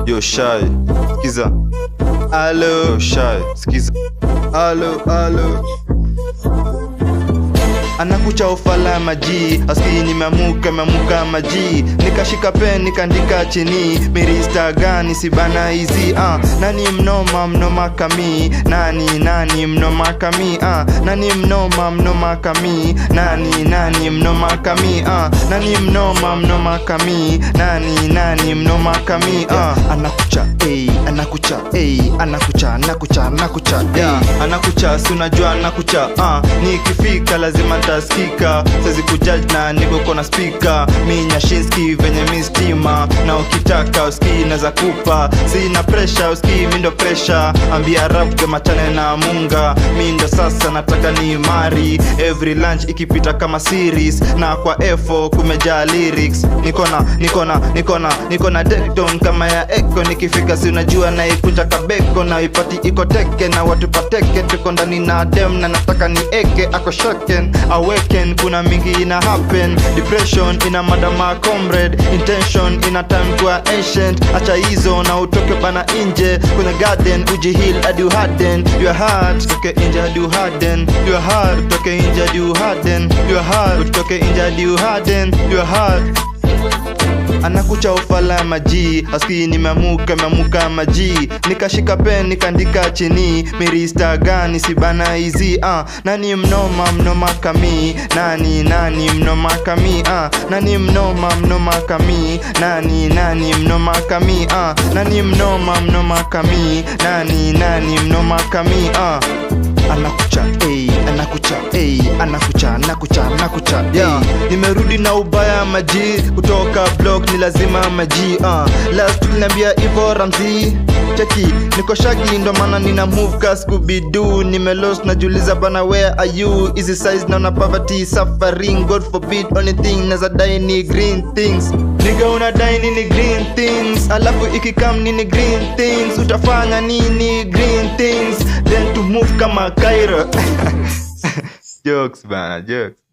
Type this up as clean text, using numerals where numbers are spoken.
Yo shy, skiza. Alo shy, skiza. Alo. Anakucha ufala maji, aski nimeamuka maji. Nikashika pen nikaandika chini, mirista gani sibana hizi nani mnoma kami, nani mnoma kami nani mnoma kami, nani mnoma kami nani mnoma kami, nani mnoma kami anakucha anakucha si unajua anakucha nikifika lazima taskika, sezi kujudge na niko kona speaker. Mi Nyashinski venye mi stima, na ukitaka uski naza kupa. Sina pressure uski mindo pressure, ambia rap machane na munga. Mindo sasa nataka ni mari, every lunch ikipita kama series. Na kwa F4 kumejaa lyrics. Niko na dekton kama ya Eko. Nikifika si unajua na ikunja kabeko, na ipati iko teke na watu pateke. Tuko ndani na dem na nataka ni eke ako shaken. Awaken, kuna mingi ina happen. Depression ina madama comrade, intention ina time kwa ancient. Acha hizo na utoke bana inje kwenye garden, uji heal hadi uharden. Your heart toke inje hadi uharden. Your heart toke inje hadi uharden. Your heart toke inje hadi uharden. Your heart anakucha ufala maji, aski nimeamuka maji. Nikashika pen nikaandika chini, mirista gani sibana hizi nani mnoma kami, nani mnoma kami nani mnoma kami, nani mnoma kami nani mnoma kami, nani mnoma kami anakucha yeah. Nimerudi na ubaya maji, kutoka block ni lazima maji last niliambia Ivo Ramzi cheki, niko shagi ndo maana nina move ka Scooby-Doo. Nimelost najuliza bana where are you, easy size na poverty suffering, God forbid only thing naza die ni green things. Nigga unadai nini green things, alafu ikikam nini green things. Utafanya nini green things, then to move kama Cairo. Jokes bana, jokes.